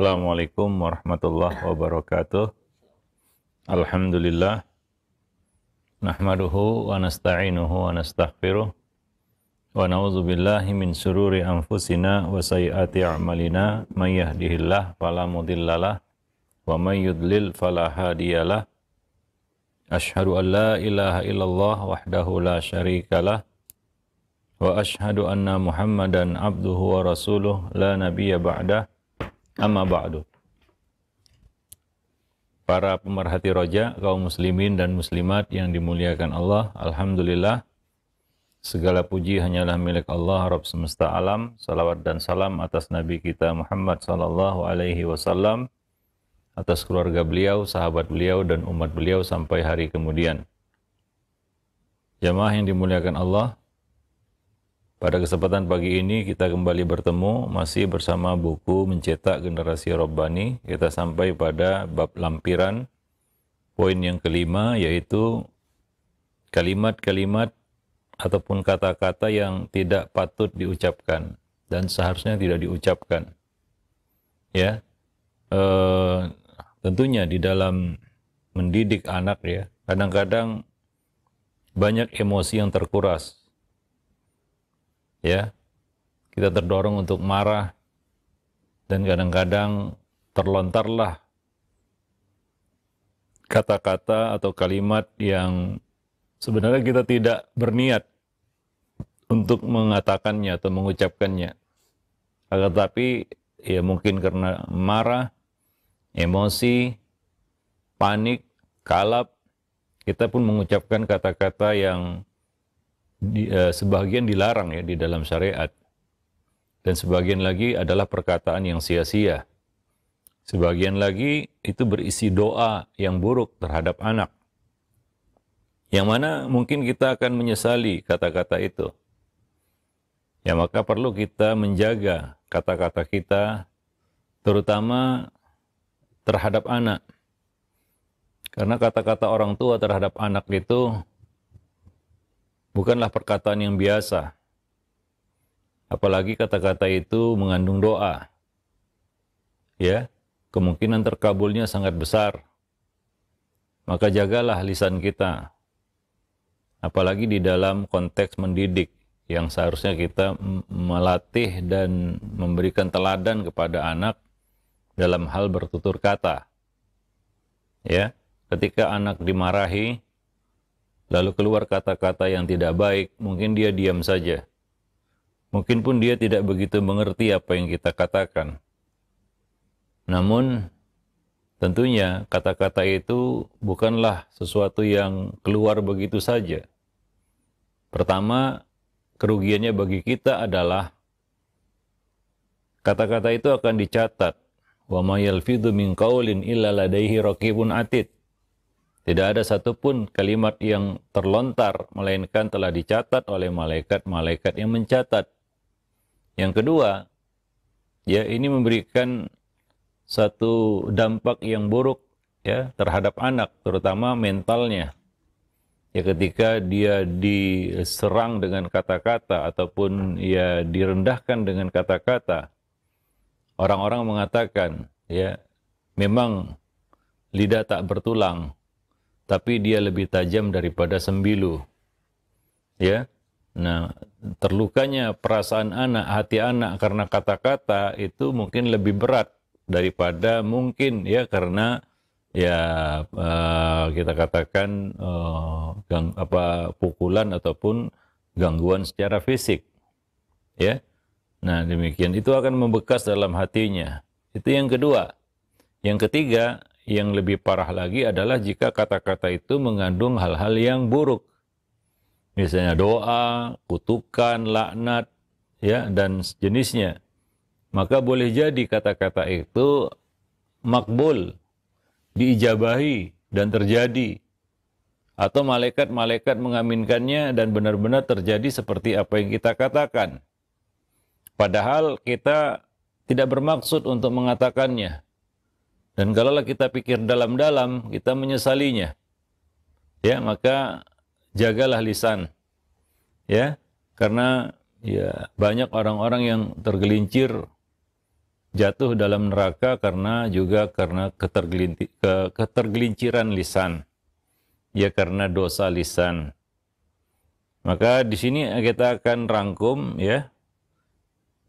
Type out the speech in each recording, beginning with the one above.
Assalamualaikum warahmatullahi wabarakatuh. Alhamdulillah. Nahmaduhu wa nasta'inuhu wa nastaghfiruh. Wa na'udzu billahi min syururi anfusina wa sayyiati a'malina. May yahdihillahu fala mudhillalah wa may yudlil fala hadiyalah. Asyhadu an la ilaha illallah wahdahu la syarikalah. Wa asyhadu anna Muhammadan abduhu wa rasuluh la nabiyya ba'dah. Amma ba'du. Para pemerhati roja, kaum muslimin dan muslimat yang dimuliakan Allah, alhamdulillah, segala puji hanyalah milik Allah, Rabb semesta alam. Salawat dan salam atas Nabi kita Muhammad sallallahu alaihi wasallam, atas keluarga beliau, sahabat beliau, dan umat beliau sampai hari kemudian. Jamaah yang dimuliakan Allah, pada kesempatan pagi ini kita kembali bertemu masih bersama buku Mencetak Generasi Rabbani. Kita sampai pada bab lampiran, poin yang kelima, yaitu kalimat-kalimat ataupun kata-kata yang tidak patut diucapkan dan seharusnya tidak diucapkan. Ya, tentunya di dalam mendidik anak, ya, kadang-kadang banyak emosi yang terkuras. Ya, kita terdorong untuk marah dan kadang-kadang terlontarlah kata-kata atau kalimat yang sebenarnya kita tidak berniat untuk mengatakannya atau mengucapkannya. Akan tetapi ya mungkin karena marah, emosi, panik, kalap, kita pun mengucapkan kata-kata yang sebagian dilarang ya di dalam syariat, dan sebagian lagi adalah perkataan yang sia-sia. Sebagian lagi itu berisi doa yang buruk terhadap anak, yang mana mungkin kita akan menyesali kata-kata itu. Ya, maka perlu kita menjaga kata-kata kita, terutama terhadap anak. Karena kata-kata orang tua terhadap anak itu bukanlah perkataan yang biasa. Apalagi kata-kata itu mengandung doa. Ya, kemungkinan terkabulnya sangat besar. Maka jagalah lisan kita. Apalagi di dalam konteks mendidik, yang seharusnya kita melatih dan memberikan teladan kepada anak dalam hal bertutur kata. Ya, ketika anak dimarahi, lalu keluar kata-kata yang tidak baik, mungkin dia diam saja. Mungkin pun dia tidak begitu mengerti apa yang kita katakan. Namun, tentunya kata-kata itu bukanlah sesuatu yang keluar begitu saja. Pertama, kerugiannya bagi kita adalah kata-kata itu akan dicatat. Wa ma yalfidhu min qaulin illa ladaihi raqibun atid. Tidak ada satupun kalimat yang terlontar, melainkan telah dicatat oleh malaikat-malaikat yang mencatat. Yang kedua, ya, ini memberikan satu dampak yang buruk ya terhadap anak, terutama mentalnya. Ya, ketika dia diserang dengan kata-kata ataupun ya direndahkan dengan kata-kata, orang-orang mengatakan, ya, memang lidah tak bertulang, tapi dia lebih tajam daripada sembilu. Ya. Nah, terlukanya perasaan anak, hati anak karena kata-kata itu mungkin lebih berat daripada mungkin ya karena ya kita katakan pukulan ataupun gangguan secara fisik. Ya. Nah, demikian itu akan membekas dalam hatinya. Itu yang kedua. Yang ketiga, yang lebih parah lagi adalah jika kata-kata itu mengandung hal-hal yang buruk. Misalnya doa, kutukan, laknat, ya, dan sejenisnya. Maka boleh jadi kata-kata itu makbul, diijabahi, dan terjadi. Atau malaikat-malaikat mengaminkannya dan benar-benar terjadi seperti apa yang kita katakan. Padahal kita tidak bermaksud untuk mengatakannya. Dan kalau kita pikir dalam-dalam, kita menyesalinya. Ya, maka jagalah lisan. Ya, karena ya banyak orang-orang yang tergelincir jatuh dalam neraka karena ketergelinciran lisan. Ya, karena dosa lisan. Maka di sini kita akan rangkum ya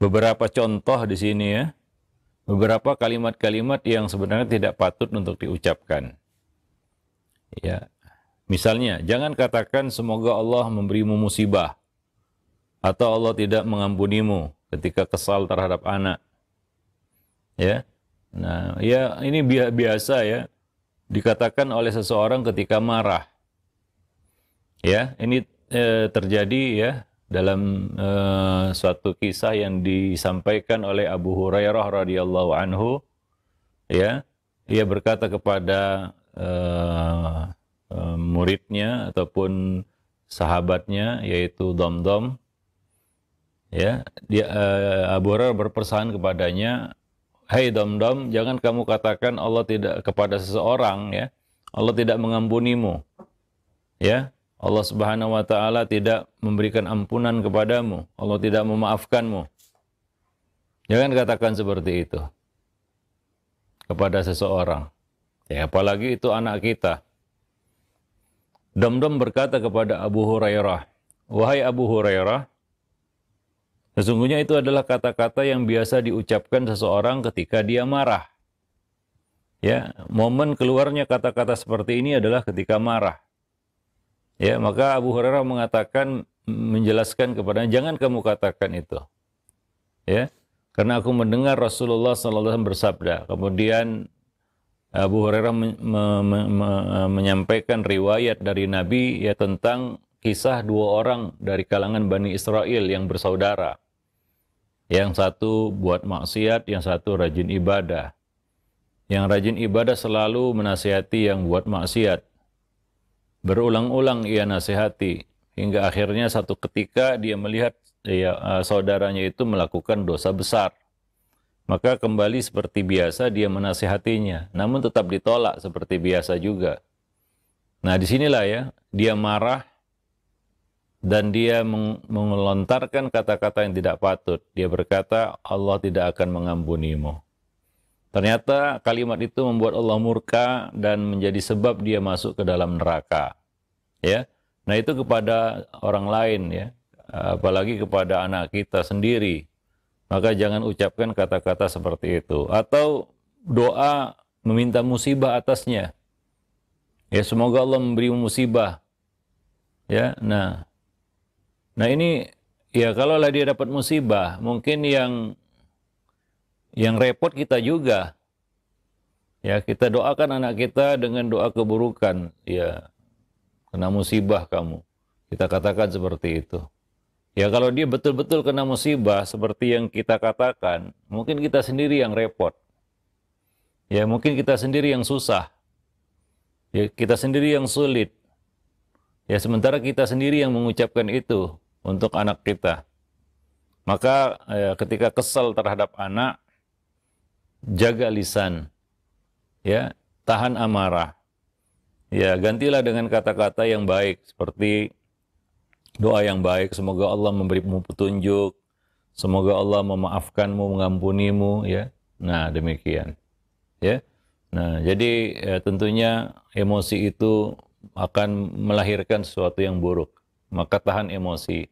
beberapa contoh di sini ya. Beberapa kalimat-kalimat yang sebenarnya tidak patut untuk diucapkan. Ya. Misalnya, jangan katakan semoga Allah memberimu musibah atau Allah tidak mengampunimu ketika kesal terhadap anak. Ya. Nah, ya ini biasa ya dikatakan oleh seseorang ketika marah. Ya, ini terjadi ya dalam suatu kisah yang disampaikan oleh Abu Hurairah radhiyallahu anhu. Ya, ia berkata kepada muridnya ataupun sahabatnya yaitu Domdom, ya, Abu Hurairah berpesan kepadanya, "Hai Domdom, jangan kamu katakan Allah tidak kepada seseorang ya, Allah tidak mengampunimu. Ya, Allah Subhanahu wa taala tidak memberikan ampunan kepadamu, Allah tidak memaafkanmu." Jangan katakan seperti itu kepada seseorang. Ya, apalagi itu anak kita. Domdom berkata kepada Abu Hurairah, "Wahai Abu Hurairah, sesungguhnya itu adalah kata-kata yang biasa diucapkan seseorang ketika dia marah." Ya, momen keluarnya kata-kata seperti ini adalah ketika marah. Ya, maka Abu Hurairah mengatakan, menjelaskan kepadanya, jangan kamu katakan itu. Ya, karena aku mendengar Rasulullah SAW bersabda. Kemudian Abu Hurairah menyampaikan riwayat dari Nabi ya tentang kisah dua orang dari kalangan Bani Israel yang bersaudara. Yang satu buat maksiat, yang satu rajin ibadah. Yang rajin ibadah selalu menasihati yang buat maksiat. Berulang-ulang ia nasihati hingga akhirnya satu ketika dia melihat saudaranya itu melakukan dosa besar. Maka kembali seperti biasa dia menasihatinya, namun tetap ditolak seperti biasa juga. Nah, disinilah ya, dia marah dan dia melontarkan kata-kata yang tidak patut. Dia berkata, Allah tidak akan mengampunimu. Ternyata kalimat itu membuat Allah murka dan menjadi sebab dia masuk ke dalam neraka. Ya, nah itu kepada orang lain ya, apalagi kepada anak kita sendiri. Maka jangan ucapkan kata-kata seperti itu. Atau doa meminta musibah atasnya. Ya, semoga Allah memberi musibah. Ya, nah ini ya kalau dia dapat musibah, mungkin yang repot kita juga. Ya, kita doakan anak kita dengan doa keburukan. Ya, kena musibah kamu. Kita katakan seperti itu. Ya, kalau dia betul-betul kena musibah seperti yang kita katakan, mungkin kita sendiri yang repot. Ya, mungkin kita sendiri yang susah. Ya, kita sendiri yang sulit. Ya, sementara kita sendiri yang mengucapkan itu untuk anak kita. Maka ketika kesal terhadap anak, jaga lisan. Ya, tahan amarah. Ya, gantilah dengan kata-kata yang baik seperti doa yang baik, semoga Allah memberimu petunjuk, semoga Allah memaafkanmu, mengampunimu, ya. Nah, demikian. Ya. Nah, jadi tentunya emosi itu akan melahirkan sesuatu yang buruk. Maka tahan emosi.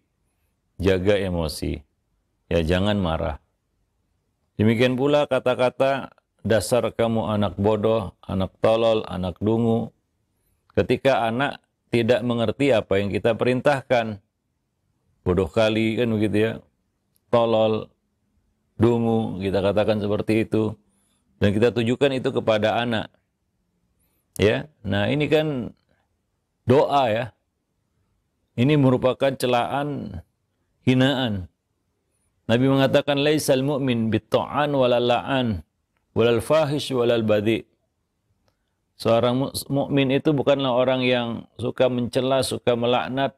Jaga emosi. Ya, jangan marah. Demikian pula kata-kata dasar kamu anak bodoh, anak tolol, anak dungu. Ketika anak tidak mengerti apa yang kita perintahkan. Bodoh kali kan begitu ya. Tolol, dungu, kita katakan seperti itu. Dan kita tujukan itu kepada anak. Ya. Nah, ini kan doa ya. Ini merupakan celaan, hinaan. Nabi mengatakan laisal mu'min bit-ta'an walal la'an walal fahish walal badi'. Seorang mukmin itu bukanlah orang yang suka mencela, suka melaknat,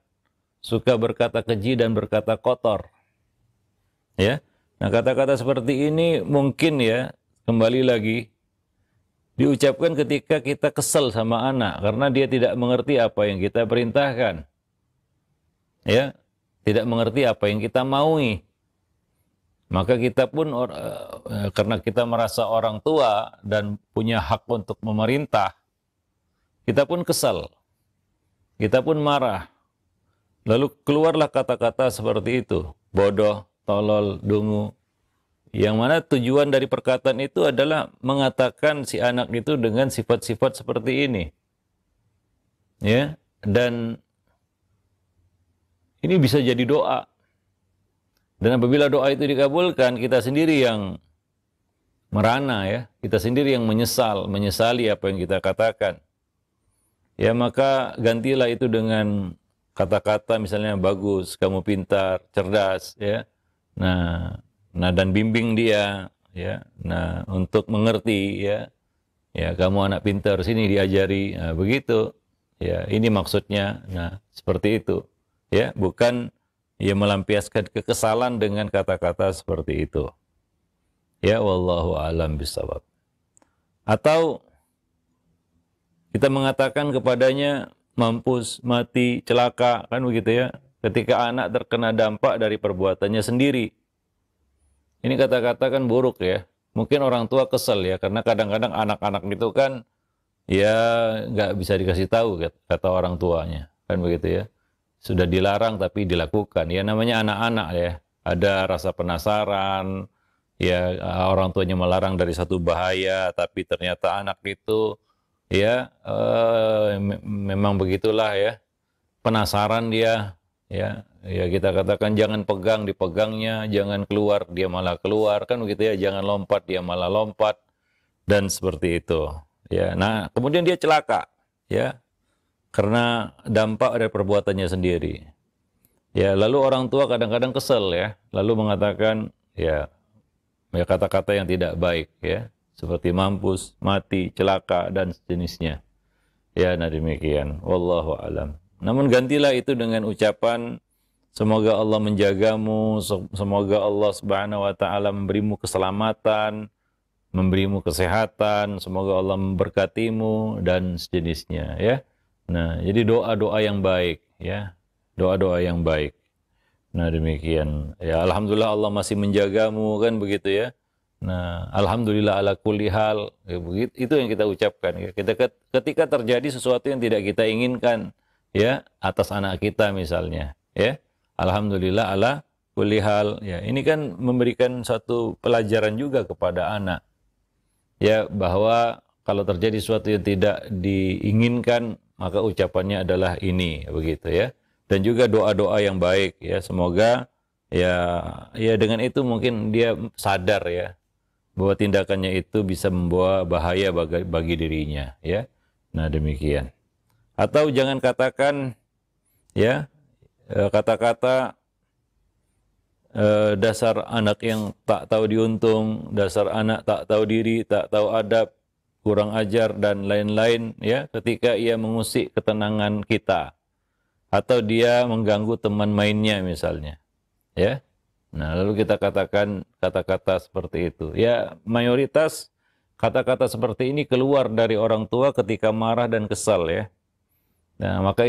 suka berkata keji dan berkata kotor. Ya. Nah, kata-kata seperti ini mungkin ya, kembali lagi diucapkan ketika kita kesal sama anak karena dia tidak mengerti apa yang kita perintahkan. Ya, tidak mengerti apa yang kita maui. Maka kita pun karena kita merasa orang tua dan punya hak untuk memerintah, kita pun kesal, kita pun marah. Lalu keluarlah kata-kata seperti itu, bodoh, tolol, dungu. Yang mana tujuan dari perkataan itu adalah mengatakan si anak itu dengan sifat-sifat seperti ini. Ya, dan ini bisa jadi doa. Dan apabila doa itu dikabulkan, kita sendiri yang merana ya, kita sendiri yang menyesali apa yang kita katakan. Ya, maka gantilah itu dengan kata-kata misalnya bagus, kamu pintar, cerdas ya. Nah dan bimbing dia ya. Nah, untuk mengerti ya. Ya, kamu anak pintar, sini diajari. Nah, begitu. Ya, ini maksudnya. Nah, seperti itu. Ya, bukan ya melampiaskan kekesalan dengan kata-kata seperti itu. Ya, wallahu a'lam bishawab. Atau kita mengatakan kepadanya mampus, mati, celaka, kan begitu ya. Ketika anak terkena dampak dari perbuatannya sendiri. Ini kata-kata kan buruk ya. Mungkin orang tua kesel ya, karena kadang-kadang anak-anak itu kan ya nggak bisa dikasih tahu kata orang tuanya, kan begitu ya. Sudah dilarang tapi dilakukan. Ya namanya anak-anak ya. Ada rasa penasaran, ya orang tuanya melarang dari satu bahaya, tapi ternyata anak itu ya memang begitulah ya. Penasaran dia, ya. Ya kita katakan jangan pegang, dipegangnya, jangan keluar, dia malah keluar, kan begitu ya, jangan lompat, dia malah lompat, dan seperti itu. Ya, nah kemudian dia celaka, ya, karena dampak dari perbuatannya sendiri. Ya, lalu orang tua kadang-kadang kesel ya, lalu mengatakan ya kata-kata yang tidak baik ya, seperti mampus, mati, celaka, dan sejenisnya. Ya, nah demikian. Wallahu alam. Namun gantilah itu dengan ucapan semoga Allah menjagamu, semoga Allah Subhanahu wa taala memberimu keselamatan, memberimu kesehatan, semoga Allah memberkatimu dan sejenisnya ya. Nah, jadi doa-doa yang baik ya. Doa-doa yang baik. Nah, demikian. Ya, alhamdulillah Allah masih menjagamu, kan begitu ya. Nah, alhamdulillah ala kulli hal. Ya, begitu, itu yang kita ucapkan ya. Ketika terjadi sesuatu yang tidak kita inginkan ya atas anak kita misalnya ya. Alhamdulillah ala kulli hal. Ya, ini kan memberikan satu pelajaran juga kepada anak. Ya, bahwa kalau terjadi sesuatu yang tidak diinginkan, maka ucapannya adalah ini, begitu ya. Dan juga doa-doa yang baik ya. Semoga ya dengan itu mungkin dia sadar ya bahwa tindakannya itu bisa membawa bahaya bagi dirinya ya. Nah, demikian. Atau jangan katakan ya kata-kata dasar anak yang tak tahu diuntung, dasar anak tak tahu diri, tak tahu adab, kurang ajar dan lain-lain ya, ketika ia mengusik ketenangan kita atau dia mengganggu teman mainnya misalnya ya. Nah, lalu kita katakan kata-kata seperti itu. Ya, mayoritas kata-kata seperti ini keluar dari orang tua ketika marah dan kesal ya. Nah, maka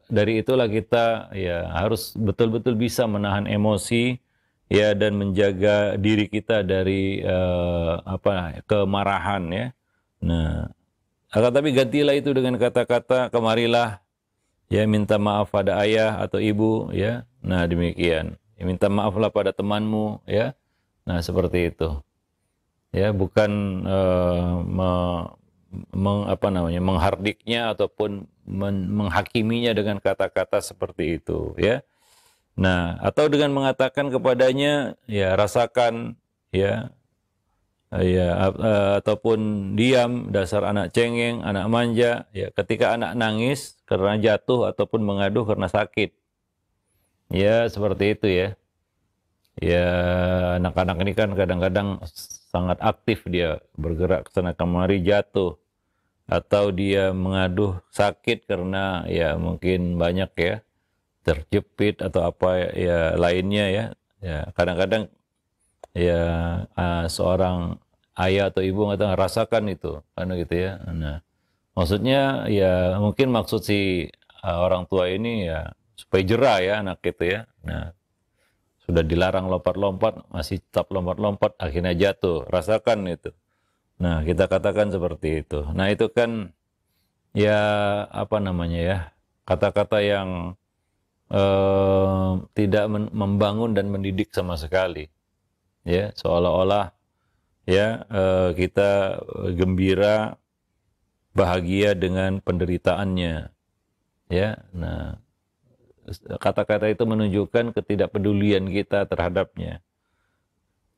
dari itulah kita ya harus betul-betul bisa menahan emosi ya dan menjaga diri kita dari kemarahan ya. Nah, akan tapi gantilah itu dengan kata-kata kemarilah ya, minta maaf pada ayah atau ibu ya. Nah, demikian. Ya, minta maaflah pada temanmu ya. Nah, seperti itu. Ya, bukan menghardiknya ataupun menghakiminya dengan kata-kata seperti itu ya. Nah, atau dengan mengatakan kepadanya ya rasakan ya ataupun diam, dasar anak cengeng, anak manja ya, ketika anak nangis karena jatuh ataupun mengaduh karena sakit. Ya, seperti itu ya. Ya, anak-anak ini kan kadang-kadang sangat aktif, dia bergerak ke sana kemari, jatuh atau dia mengaduh sakit karena ya mungkin banyak ya terjepit atau apa ya lainnya ya. Ya, kadang-kadang ya seorang ayah atau ibu mengatakan rasakan itu kan gitu ya. Nah, maksudnya ya mungkin maksud si orang tua ini ya supaya jerah ya anak itu ya. Nah, Sudah dilarang lompat-lompat, masih tetap lompat-lompat, akhirnya jatuh. Rasakan itu. Nah, kita katakan seperti itu. Nah, itu kan ya apa namanya ya, kata-kata yang tidak membangun dan mendidik sama sekali. Ya, seolah-olah ya kita gembira, bahagia dengan penderitaannya. Ya, nah kata-kata itu menunjukkan ketidakpedulian kita terhadapnya.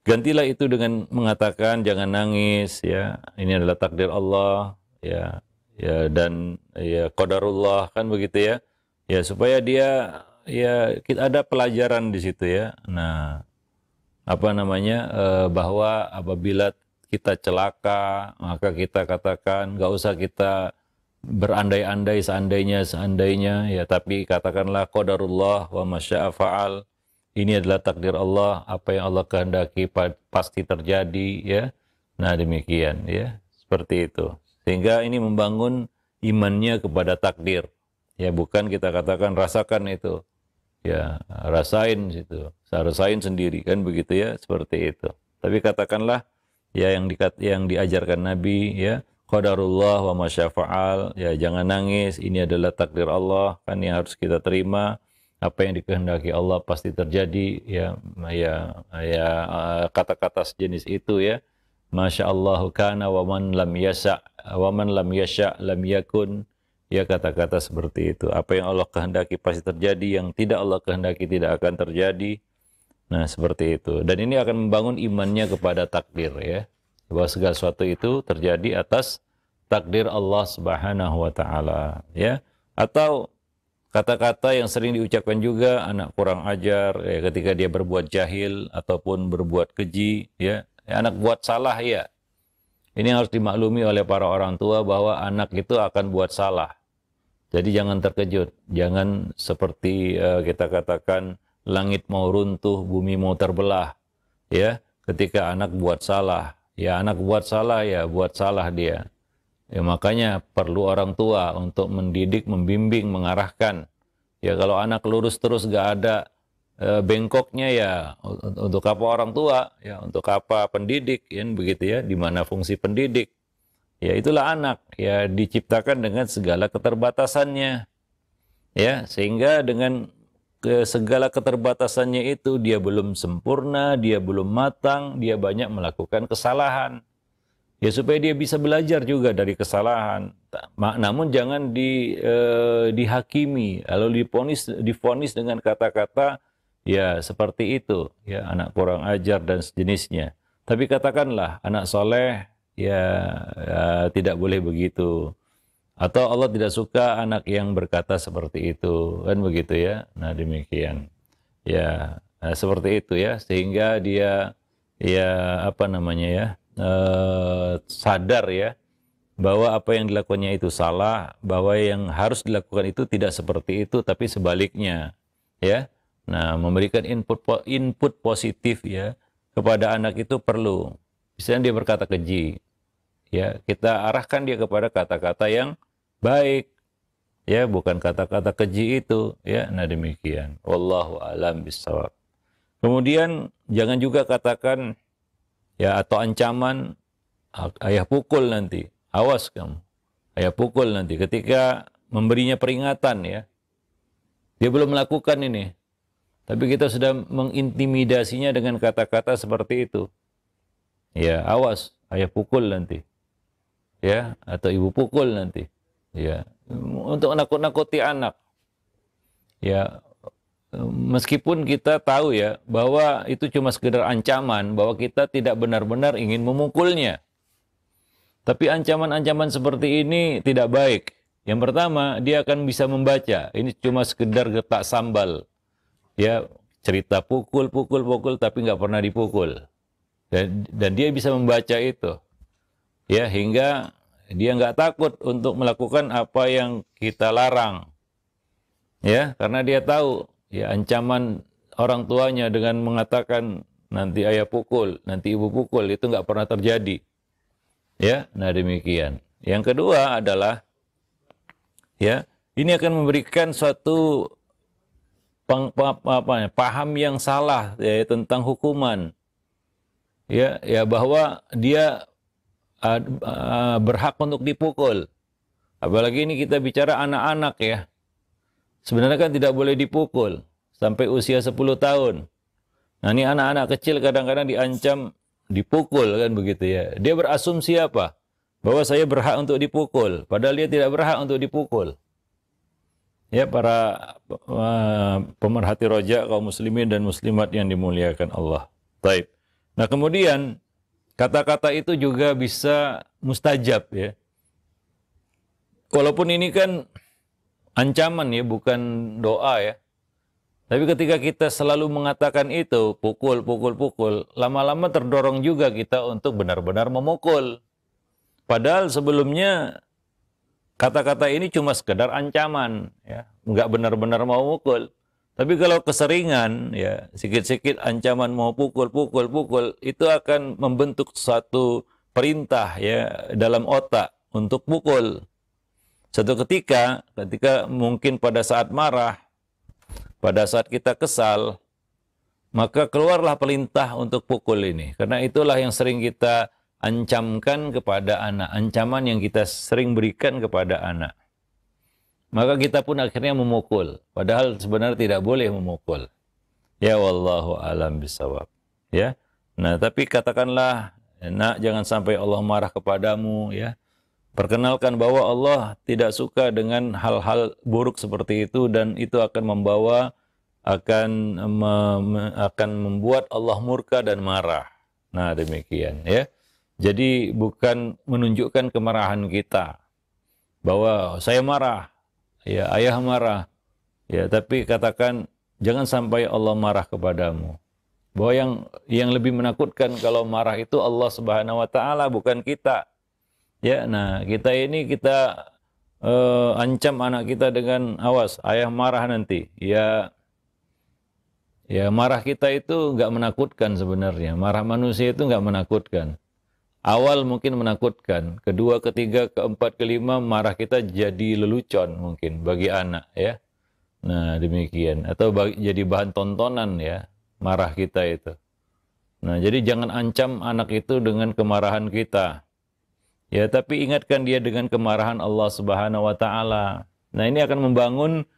Gantilah itu dengan mengatakan jangan nangis, ya ini adalah takdir Allah, ya ya dan ya qadarullah, kan begitu ya, ya supaya dia ya kita ada pelajaran di situ ya. Nah apa namanya bahwa apabila kita celaka maka kita katakan nggak usah kita berandai-andai seandainya ya, tapi katakanlah qadarullah wa masya'a fa'al. Ini adalah takdir Allah, apa yang Allah kehendaki pasti terjadi ya. Nah, demikian ya, seperti itu. Sehingga ini membangun imannya kepada takdir. Ya, bukan kita katakan rasakan itu. Ya, rasain itu. Rasain sendiri kan begitu ya, seperti itu. Tapi katakanlah ya yang diajarkan Nabi ya, qadarullah wa masyafa'al, ya jangan nangis, ini adalah takdir Allah kan yang harus kita terima. Apa yang dikehendaki Allah pasti terjadi ya, kata-kata sejenis itu ya, Masya Allah kana wa man lam yasha lam yakun, ya kata-kata seperti itu. Apa yang Allah kehendaki pasti terjadi, yang tidak Allah kehendaki tidak akan terjadi. Nah seperti itu, dan ini akan membangun imannya kepada takdir ya, bahwa segala sesuatu itu terjadi atas takdir Allah Subhanahu wa taala ya. Atau kata-kata yang sering diucapkan juga anak kurang ajar ya, ketika dia berbuat jahil ataupun berbuat keji ya, anak buat salah ya. Ini harus dimaklumi oleh para orang tua bahwa anak itu akan buat salah. Jadi jangan terkejut, jangan seperti kita katakan langit mau runtuh, bumi mau terbelah ya, ketika anak buat salah. Ya anak buat salah ya, buat salah dia. Ya, makanya perlu orang tua untuk mendidik, membimbing, mengarahkan. Ya kalau anak lurus terus gak ada bengkoknya ya, untuk apa orang tua? Ya untuk apa pendidik? Ya begitu ya. Di mana fungsi pendidik? Ya itulah anak. Ya diciptakan dengan segala keterbatasannya. Ya sehingga dengan segala keterbatasannya itu dia belum sempurna, dia belum matang, dia banyak melakukan kesalahan. Ya supaya dia bisa belajar juga dari kesalahan. Namun jangan dihakimi, lalu divonis dengan kata-kata ya seperti itu, ya anak kurang ajar dan sejenisnya. Tapi katakanlah anak soleh ya tidak boleh begitu. Atau Allah tidak suka anak yang berkata seperti itu, kan begitu ya. Nah demikian. Ya seperti itu ya, sehingga dia ya apa namanya ya, sadar ya bahwa apa yang dilakukannya itu salah, bahwa yang harus dilakukan itu tidak seperti itu tapi sebaliknya ya. Nah memberikan input positif ya kepada anak itu perlu. Misalnya dia berkata keji ya, kita arahkan dia kepada kata-kata yang baik ya, bukan kata-kata keji itu ya. Nah demikian, wallahu a'lam bishawab. Kemudian jangan juga katakan ya, atau ancaman ayah pukul nanti, awas kamu, ayah pukul nanti, ketika memberinya peringatan ya, dia belum melakukan ini, tapi kita sudah mengintimidasinya dengan kata-kata seperti itu ya, awas ayah pukul nanti ya, atau ibu pukul nanti ya, untuk nakut-nakuti anak ya. Meskipun kita tahu ya bahwa itu cuma sekedar ancaman, bahwa kita tidak benar-benar ingin memukulnya. Tapi ancaman-ancaman seperti ini tidak baik. Yang pertama, dia akan bisa membaca. Ini cuma sekedar getak sambal. Ya, cerita pukul, tapi nggak pernah dipukul. Dan dia bisa membaca itu. Ya, hingga dia nggak takut untuk melakukan apa yang kita larang. Ya, karena dia tahu ya ancaman orang tuanya dengan mengatakan nanti ayah pukul, nanti ibu pukul, itu nggak pernah terjadi. Ya, nah demikian. Yang kedua adalah ya, ini akan memberikan suatu paham yang salah ya, tentang hukuman, ya bahwa dia berhak untuk dipukul. Apalagi ini kita bicara anak-anak ya. Sebenarnya kan tidak boleh dipukul sampai usia 10 tahun. Nah ini anak-anak kecil kadang-kadang diancam dipukul kan begitu ya. Dia berasumsi apa? Bahwa saya berhak untuk dipukul. Padahal dia tidak berhak untuk dipukul. Ya para pemerhati roja kaum muslimin dan muslimat yang dimuliakan Allah. Taib. Nah kemudian kata-kata itu juga bisa mustajab ya. Walaupun ini kan ancaman ya, bukan doa ya. Tapi ketika kita selalu mengatakan itu, pukul, lama-lama terdorong juga kita untuk benar-benar memukul. Padahal sebelumnya kata-kata ini cuma sekedar ancaman, ya, nggak benar-benar mau mukul. Tapi kalau keseringan, ya, sikit-sikit ancaman mau pukul, itu akan membentuk suatu perintah ya dalam otak untuk pukul. Suatu ketika mungkin pada saat marah, pada saat kita kesal, maka keluarlah perintah untuk pukul ini. Karena itulah yang sering kita ancamkan kepada anak, ancaman yang kita sering berikan kepada anak. Maka kita pun akhirnya memukul, padahal sebenarnya tidak boleh memukul. Ya wallahu alam bisawab. Ya. Nah, tapi katakanlah, nak, jangan sampai Allah marah kepadamu, ya. Perkenalkan bahwa Allah tidak suka dengan hal-hal buruk seperti itu, dan itu akan membuat Allah murka dan marah. Nah, demikian ya. Jadi bukan menunjukkan kemarahan kita bahwa saya marah, ya ayah marah, ya, tapi katakan jangan sampai Allah marah kepadamu. Bahwa yang lebih menakutkan kalau marah itu Allah Subhanahu wa taala, bukan kita. Ya, nah kita ancam anak kita dengan awas, ayah marah nanti. Ya marah kita itu nggak menakutkan sebenarnya. Marah manusia itu nggak menakutkan. Awal mungkin menakutkan, kedua, ketiga, keempat, kelima marah kita jadi lelucon mungkin bagi anak ya. Nah demikian, atau jadi bahan tontonan ya marah kita itu. Nah jadi jangan ancam anak itu dengan kemarahan kita. Ya, tapi ingatkan dia dengan kemarahan Allah Subhanahu wa taala. Nah, ini akan membangun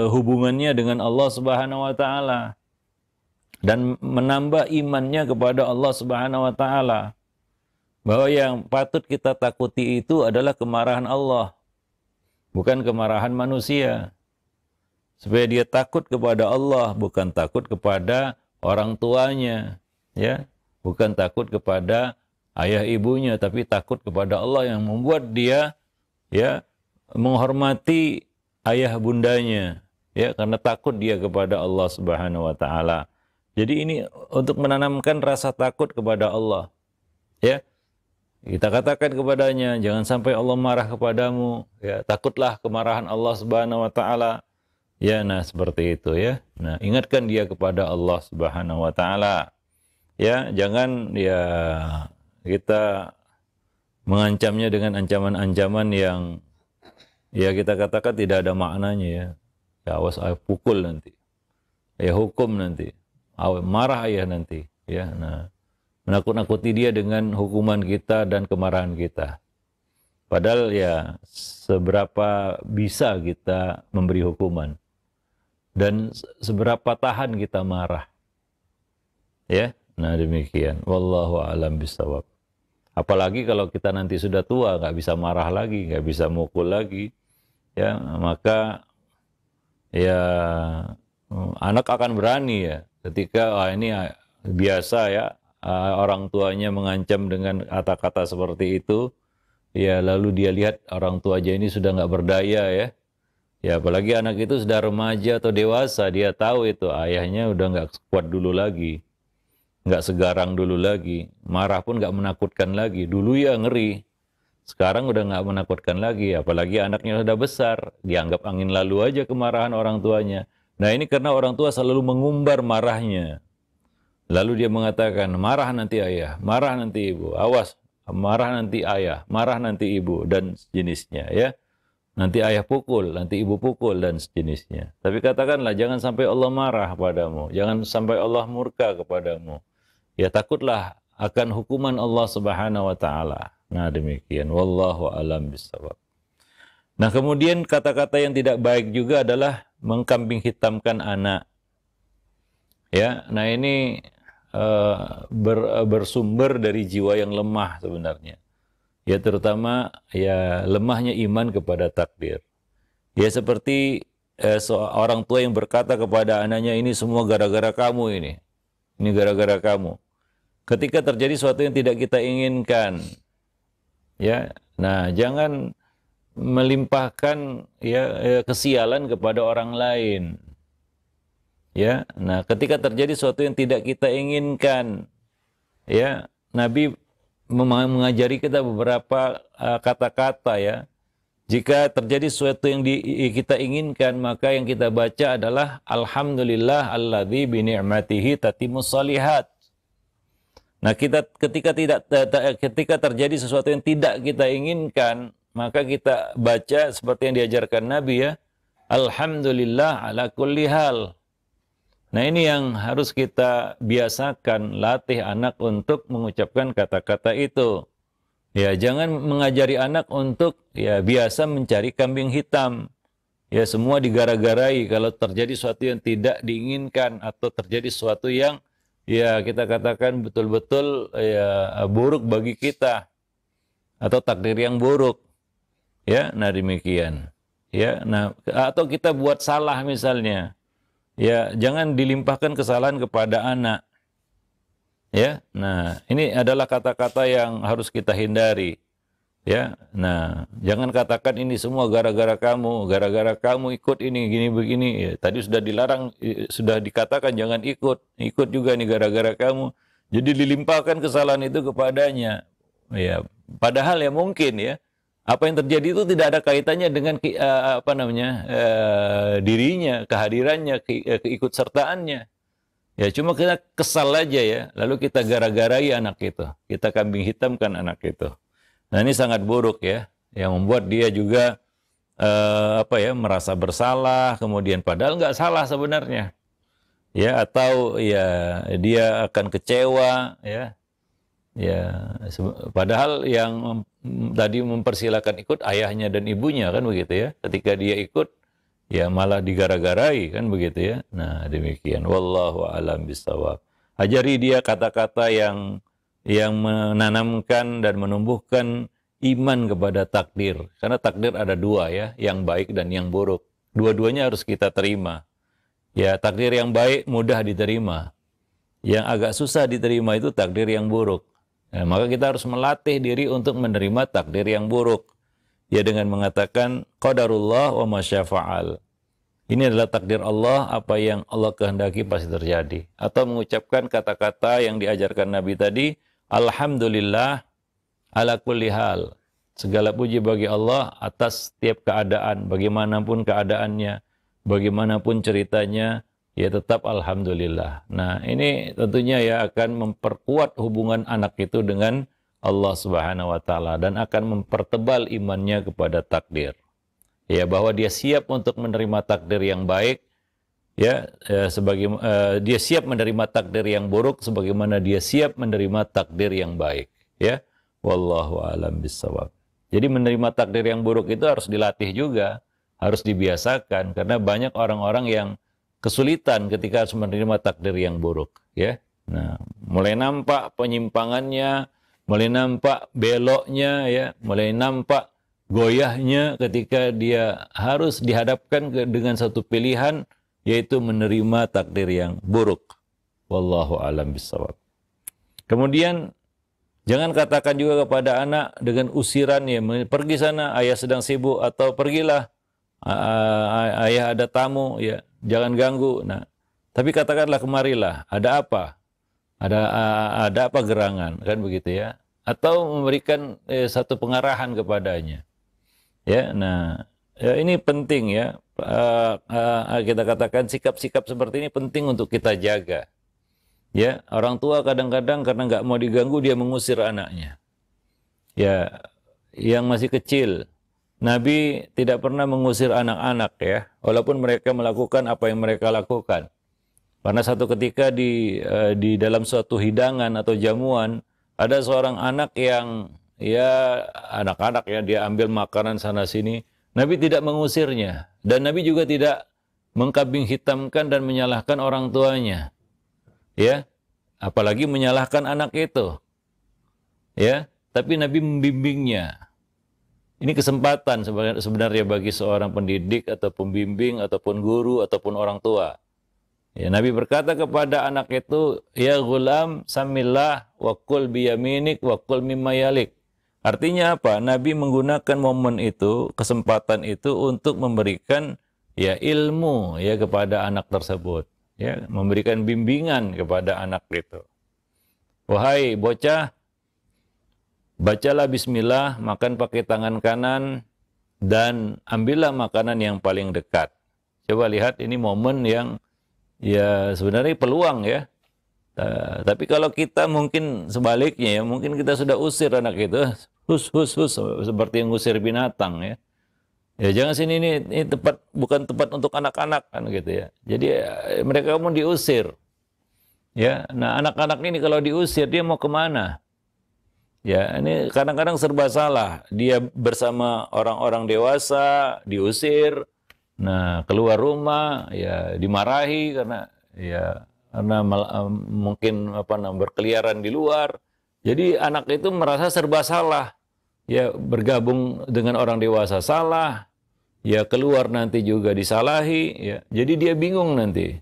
hubungannya dengan Allah Subhanahu wa taala dan menambah imannya kepada Allah Subhanahu wa taala. Bahwa yang patut kita takuti itu adalah kemarahan Allah, bukan kemarahan manusia. Supaya dia takut kepada Allah, bukan takut kepada orang tuanya, ya. Bukan takut kepada ayah ibunya, tapi takut kepada Allah yang membuat dia ya menghormati ayah bundanya, ya, karena takut dia kepada Allah Subhanahu wa taala. Jadi ini untuk menanamkan rasa takut kepada Allah. Ya. Kita katakan kepadanya, jangan sampai Allah marah kepadamu, ya, takutlah kemarahan Allah Subhanahu wa taala. Ya, nah seperti itu ya. Nah, ingatkan dia kepada Allah Subhanahu wa taala. Ya, jangan ya kita mengancamnya dengan ancaman-ancaman yang ya kita katakan tidak ada maknanya ya. Ya awas ayah pukul nanti. Ya hukum nanti. Marah ayah nanti. Ya, nah menakut-nakuti dia dengan hukuman kita dan kemarahan kita. Padahal ya seberapa bisa kita memberi hukuman dan seberapa tahan kita marah. Ya, nah demikian. Wallahu a'lam bishawab. Apalagi kalau kita nanti sudah tua, nggak bisa marah lagi, nggak bisa mukul lagi, ya maka ya anak akan berani ya ketika ini biasa ya orang tuanya mengancam dengan kata-kata seperti itu, ya lalu dia lihat orang tua aja ini sudah nggak berdaya ya, ya apalagi anak itu sudah remaja atau dewasa, dia tahu itu ayahnya udah nggak kuat dulu lagi. Nggak segarang dulu lagi, marah pun nggak menakutkan lagi. Dulu ya ngeri, sekarang udah nggak menakutkan lagi. Apalagi anaknya sudah besar, dianggap angin lalu aja kemarahan orang tuanya. Nah ini karena orang tua selalu mengumbar marahnya. Lalu dia mengatakan, marah nanti ayah, marah nanti ibu, awas, marah nanti ayah, marah nanti ibu, dan jenisnya ya. nanti ayah pukul, nanti ibu pukul dan sejenisnya. Tapi katakanlah jangan sampai Allah marah padamu, jangan sampai Allah murka kepadamu. Ya takutlah akan hukuman Allah Subhanahu wa taala. Nah, demikian, wallahu alam bissawab. Nah, kemudian kata-kata yang tidak baik juga adalah mengkambing hitamkan anak. Ya, nah ini bersumber dari jiwa yang lemah sebenarnya. Ya terutama ya lemahnya iman kepada takdir. Ya seperti seorang tua yang berkata kepada anaknya, ini semua gara-gara kamu ini. Ini gara-gara kamu. Ketika terjadi sesuatu yang tidak kita inginkan, ya, nah jangan melimpahkan ya kesialan kepada orang lain. Ya, nah ketika terjadi sesuatu yang tidak kita inginkan, ya Nabi mengajari kita beberapa kata-kata ya. Jika terjadi sesuatu yang kita inginkan, maka yang kita baca adalah alhamdulillah alladzi bi ni'matihi tatimmus shalihat. Nah, ketika terjadi sesuatu yang tidak kita inginkan, maka kita baca seperti yang diajarkan Nabi ya, alhamdulillah ala kulli hal. Nah, ini yang harus kita biasakan, latih anak untuk mengucapkan kata-kata itu. Ya, jangan mengajari anak untuk ya biasa mencari kambing hitam. Ya, semua digara-garai kalau terjadi sesuatu yang tidak diinginkan atau terjadi sesuatu yang ya kita katakan betul-betul ya buruk bagi kita atau takdir yang buruk. Ya, nah demikian. Ya, nah atau kita buat salah misalnya. Ya, jangan dilimpahkan kesalahan kepada anak. Ya, nah ini adalah kata-kata yang harus kita hindari. Ya, nah jangan katakan ini semua gara-gara kamu ikut ini gini begini. Ya, tadi sudah dilarang, sudah dikatakan jangan ikut juga nih gara-gara kamu. Jadi dilimpahkan kesalahan itu kepadanya. Ya, padahal ya mungkin ya apa yang terjadi itu tidak ada kaitannya dengan dirinya, kehadirannya, keikutsertaannya. Ya cuma kita kesal aja ya, lalu kita gara-garai anak itu, kita kambing hitamkan anak itu. Nah ini sangat buruk ya, yang membuat dia juga merasa bersalah, kemudian padahal nggak salah sebenarnya, ya atau ya dia akan kecewa ya, padahal yang tadi mempersilahkan ikut ayahnya dan ibunya kan begitu ya, ketika dia ikut ya malah digara-garai kan begitu ya. Nah demikian, wallahu alam bisawab. Ajari dia kata-kata yang menanamkan dan menumbuhkan iman kepada takdir. Karena takdir ada dua ya, yang baik dan yang buruk. Dua-duanya harus kita terima. Ya takdir yang baik mudah diterima. Yang agak susah diterima itu takdir yang buruk. Nah, maka kita harus melatih diri untuk menerima takdir yang buruk. Ya dengan mengatakan qadarullah wa masyafa'al. Ini adalah takdir Allah, apa yang Allah kehendaki pasti terjadi. Atau mengucapkan kata-kata yang diajarkan Nabi tadi, alhamdulillah ala kulli hal. Segala puji bagi Allah atas setiap keadaan, bagaimanapun keadaannya, bagaimanapun ceritanya, ya tetap alhamdulillah. Nah, ini tentunya ya akan memperkuat hubungan anak itu dengan Allah Subhanahu wa taala dan akan mempertebal imannya kepada takdir. Ya, bahwa dia siap untuk menerima takdir yang baik, ya, dia siap menerima takdir yang buruk sebagaimana dia siap menerima takdir yang baik, ya. Wallahu a'lam bishawab. Jadi menerima takdir yang buruk itu harus dilatih juga, harus dibiasakan karena banyak orang-orang yang kesulitan ketika harus menerima takdir yang buruk, ya. Nah, mulai nampak penyimpangannya, mulai nampak beloknya ya, mulai nampak goyahnya ketika dia harus dihadapkan dengan satu pilihan yaitu menerima takdir yang buruk. Wallahu a'lam bishawab. Kemudian jangan katakan juga kepada anak dengan usiran ya, pergi sana ayah sedang sibuk atau pergilah ayah ada tamu ya, jangan ganggu. Nah, tapi katakanlah kemarilah, ada apa? Ada apa gerangan, kan begitu ya? Atau memberikan satu pengarahan kepadanya. Ya, nah ini penting ya. Kita katakan sikap-sikap seperti ini penting untuk kita jaga. Ya, orang tua kadang-kadang karena nggak mau diganggu dia mengusir anaknya. Ya, yang masih kecil. Nabi tidak pernah mengusir anak-anak ya, walaupun mereka melakukan apa yang mereka lakukan. Karena satu ketika di dalam suatu hidangan atau jamuan ada seorang anak yang ya anak-anak ya dia ambil makanan sana sini. Nabi tidak mengusirnya dan Nabi juga tidak mengkambing hitamkan dan menyalahkan orang tuanya. Ya, apalagi menyalahkan anak itu. Ya, tapi Nabi membimbingnya. Ini kesempatan sebenarnya bagi seorang pendidik atau pembimbing ataupun guru ataupun orang tua. Ya, Nabi berkata kepada anak itu, ya gulam samillah wa kul biyaminik wa kul mimma yalik. Artinya apa? Nabi menggunakan momen itu, kesempatan itu untuk memberikan ya ilmu ya kepada anak tersebut, ya, memberikan bimbingan kepada anak itu. Wahai bocah, bacalah bismillah, makan pakai tangan kanan dan ambillah makanan yang paling dekat. Coba lihat ini momen yang ya sebenarnya peluang ya. Tapi kalau kita mungkin sebaliknya ya, mungkin kita sudah usir anak itu, hus seperti yang ngusir binatang ya. Ya jangan sini ini tempat bukan tempat untuk anak-anak kan gitu ya. Jadi mereka mau diusir. Ya, nah anak-anak ini kalau diusir dia mau kemana? Ya, ini kadang-kadang serba salah. Dia bersama orang-orang dewasa diusir. Nah, keluar rumah ya dimarahi karena mungkin berkeliaran di luar. Jadi anak itu merasa serba salah. Ya, bergabung dengan orang dewasa salah. Ya, keluar nanti juga disalahi ya. Jadi dia bingung nanti.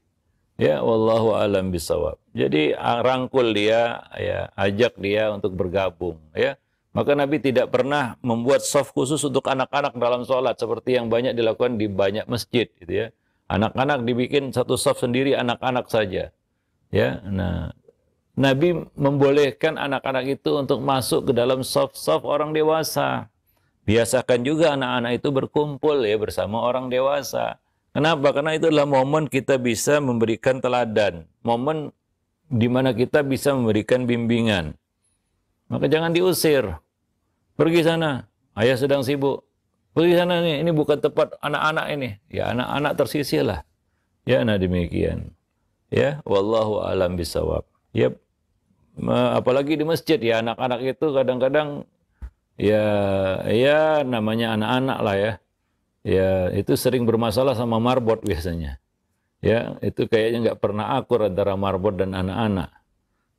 Ya, wallahu alam bisawab. Jadi rangkul dia, ya, ajak dia untuk bergabung, ya. Maka Nabi tidak pernah membuat shaf khusus untuk anak-anak dalam sholat seperti yang banyak dilakukan di banyak masjid, gitu ya. Anak-anak dibikin satu shaf sendiri anak-anak saja, ya. Nah, Nabi membolehkan anak-anak itu untuk masuk ke dalam shaf-shaf orang dewasa. Biasakan juga anak-anak itu berkumpul ya bersama orang dewasa. Kenapa? Karena itu adalah momen kita bisa memberikan teladan. Momen di mana kita bisa memberikan bimbingan. Maka jangan diusir. Pergi sana. Ayah sedang sibuk. Pergi sana nih. Ini bukan tempat anak-anak ini. Ya anak-anak tersisih lah. Ya nah demikian. Ya wallahu alam bisawab. Ya apalagi di masjid ya anak-anak itu kadang-kadang ya namanya anak-anak lah ya. Ya, itu sering bermasalah sama marbot biasanya. Ya, itu kayaknya nggak pernah akur antara marbot dan anak-anak.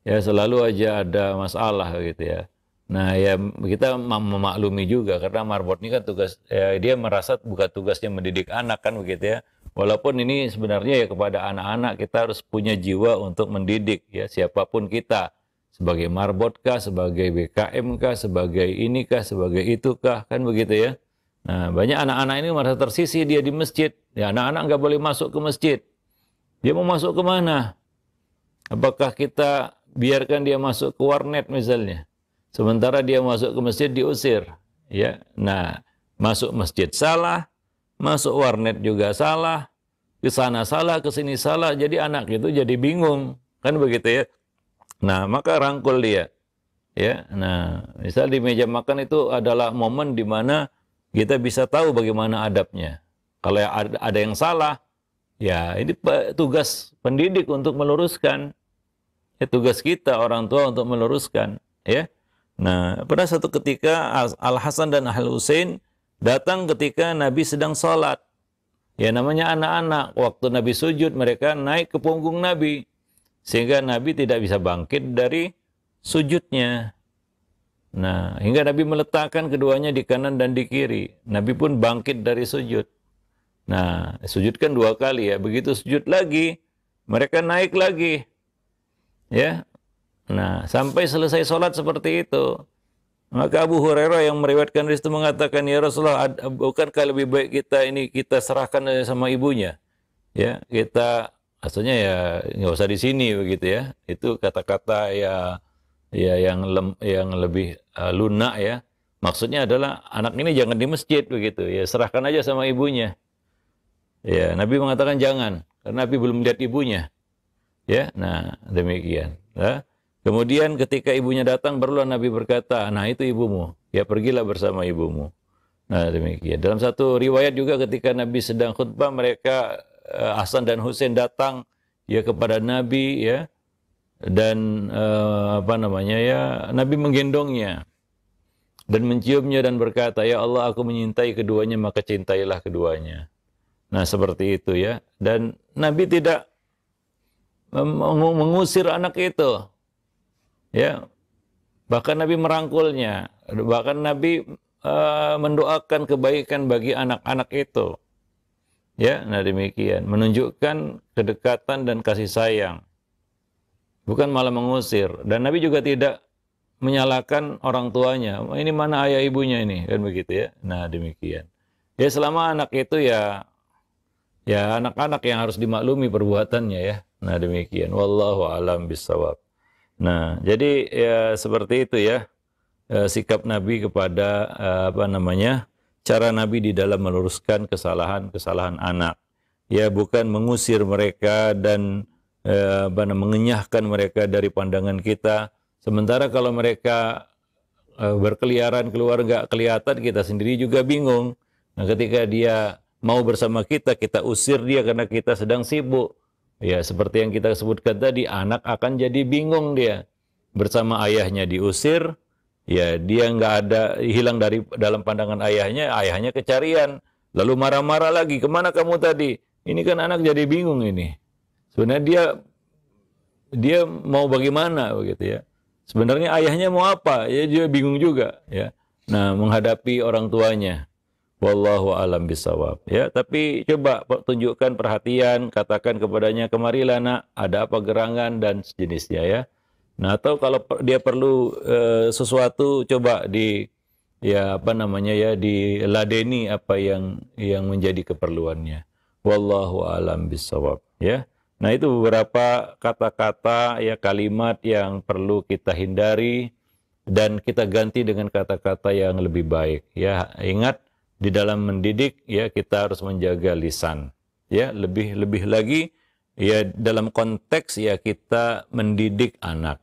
Ya, selalu aja ada masalah gitu ya. Nah, ya kita memaklumi juga karena marbot ini kan tugas, ya, dia merasa bukan tugasnya mendidik anak kan begitu ya. Walaupun ini sebenarnya ya kepada anak-anak kita harus punya jiwa untuk mendidik ya siapapun kita. Sebagai marbot kah, sebagai BKM kah, sebagai ini kah, sebagai itu kah, kan begitu ya. Nah, banyak anak-anak ini merasa tersisih dia di masjid. Ya, anak-anak nggak boleh masuk ke masjid. Dia mau masuk ke mana? Apakah kita biarkan dia masuk ke warnet misalnya? Sementara dia masuk ke masjid diusir. Ya, nah masuk masjid salah, masuk warnet juga salah, ke sana salah, ke sini salah. Jadi anak itu jadi bingung, kan begitu ya? Nah, maka rangkul dia. Ya, nah misal di meja makan itu adalah momen di mana kita bisa tahu bagaimana adabnya. Kalau ada yang salah, ya ini tugas pendidik untuk meluruskan. Ya, tugas kita orang tua untuk meluruskan. Ya. Nah, pada satu ketika Al-Hasan dan Al-Husain datang ketika Nabi sedang sholat. Ya namanya anak-anak. Waktu Nabi sujud mereka naik ke punggung Nabi. Sehingga Nabi tidak bisa bangkit dari sujudnya. Nah, hingga Nabi meletakkan keduanya di kanan dan di kiri. Nabi pun bangkit dari sujud. Nah, sujud kan 2 kali ya. Begitu sujud lagi, mereka naik lagi. Ya. Nah, sampai selesai sholat seperti itu. Maka Abu Hurairah yang meriwayatkan itu mengatakan, ya Rasulullah, bukankah lebih baik kita serahkan sama ibunya? Ya, kita maksudnya ya nggak usah di sini begitu ya. Itu kata-kata ya yang lebih lunak ya. Maksudnya adalah anak ini jangan di masjid begitu ya, serahkan aja sama ibunya. Ya, Nabi mengatakan jangan karena Nabi belum lihat ibunya. Ya, nah demikian. Ya. Kemudian ketika ibunya datang barulah Nabi berkata, nah itu ibumu. Ya pergilah bersama ibumu. Nah, demikian. Dalam satu riwayat juga ketika Nabi sedang khutbah, mereka Hasan dan Husain datang ya kepada Nabi ya, dan apa namanya ya, Nabi menggendongnya dan menciumnya dan berkata, "Ya Allah, aku menyintai keduanya, maka cintailah keduanya." Nah, seperti itu ya. Dan Nabi tidak mengusir anak itu. Ya, bahkan Nabi merangkulnya, bahkan Nabi mendoakan kebaikan bagi anak-anak itu. Ya, nah demikian, menunjukkan kedekatan dan kasih sayang. Bukan malah mengusir. Dan Nabi juga tidak menyalahkan orang tuanya. Ini mana ayah ibunya ini, kan begitu ya. Nah, demikian. Ya, selama anak itu ya anak-anak yang harus dimaklumi perbuatannya ya. Nah, demikian. Wallahu a'lam bishawab. Nah, jadi ya seperti itu ya, sikap Nabi kepada apa namanya, cara Nabi di dalam meluruskan kesalahan-kesalahan anak. Ya, bukan mengusir mereka dan mengenyahkan mereka dari pandangan kita. Sementara kalau mereka berkeliaran keluar nggak kelihatan, kita sendiri juga bingung. Nah, ketika dia mau bersama kita, kita usir dia karena kita sedang sibuk. Ya, seperti yang kita sebutkan tadi, anak akan jadi bingung dia. Bersama ayahnya diusir, ya dia nggak ada, hilang dari dalam pandangan ayahnya, ayahnya kecarian. Lalu marah-marah lagi, kemana kamu tadi? Ini kan anak jadi bingung ini. Sebenarnya dia mau bagaimana begitu ya. Sebenarnya ayahnya mau apa? Ya dia bingung juga ya. Nah, menghadapi orang tuanya. Wallahu alam bisawab. Ya, tapi coba tunjukkan perhatian, katakan kepadanya, "Kemarilah nak, ada apa gerangan?" dan sejenisnya ya. Nah, atau kalau dia perlu sesuatu, coba ya apa namanya ya, diladeni apa yang menjadi keperluannya. Wallahu alam bisawab ya. Nah, itu beberapa kata-kata ya, kalimat yang perlu kita hindari dan kita ganti dengan kata-kata yang lebih baik ya. Ingat, di dalam mendidik ya kita harus menjaga lisan ya, lebih lagi ya dalam konteks ya kita mendidik anak.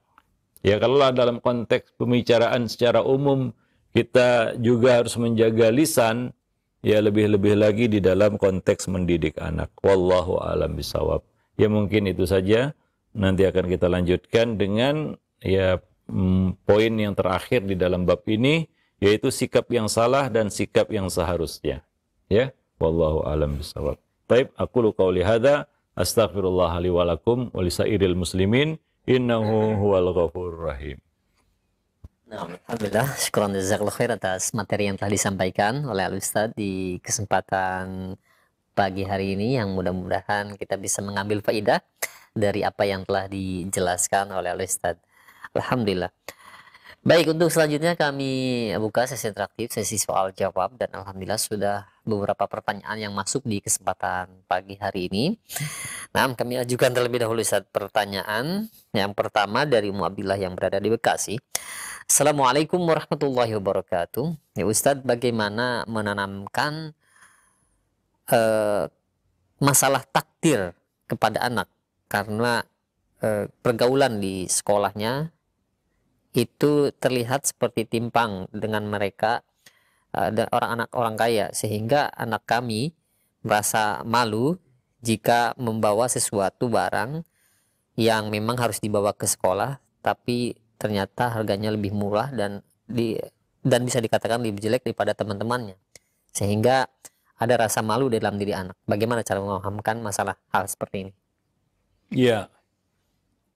Ya, kalau dalam konteks pembicaraan secara umum kita juga harus menjaga lisan, ya lebih-lebih lagi di dalam konteks mendidik anak. Wallahu a'lam bishawab. Ya, mungkin itu saja. Nanti akan kita lanjutkan dengan ya poin yang terakhir di dalam bab ini, yaitu sikap yang salah dan sikap yang seharusnya. Ya, wallahu a'lam bishawab. Baik, aqulu qauli hadza, astaghfirullah li wa lakum wa lisairil muslimin. Innahu huwal ghafurur rahim. Nah, alhamdulillah, syukran jazakallahu khair atas materi yang telah disampaikan oleh Al-Ustadz di kesempatan pagi hari ini, yang mudah-mudahan kita bisa mengambil faidah dari apa yang telah dijelaskan oleh Al-Ustadz. Alhamdulillah. Baik, untuk selanjutnya kami buka sesi interaktif, sesi soal jawab, dan alhamdulillah sudah beberapa pertanyaan yang masuk di kesempatan pagi hari ini. Nah, kami ajukan terlebih dahulu satu pertanyaan. Yang pertama dari Abdillah yang berada di Bekasi. Assalamualaikum warahmatullahi wabarakatuh. Ya Ustadz, bagaimana menanamkan masalah takdir kepada anak, karena pergaulan di sekolahnya itu terlihat seperti timpang dengan mereka dan anak orang kaya, sehingga anak kami merasa malu jika membawa sesuatu barang yang memang harus dibawa ke sekolah, tapi ternyata harganya lebih murah dan bisa dikatakan lebih jelek daripada teman-temannya, sehingga ada rasa malu dalam diri anak. Bagaimana cara memahamkan masalah hal seperti ini? Ya,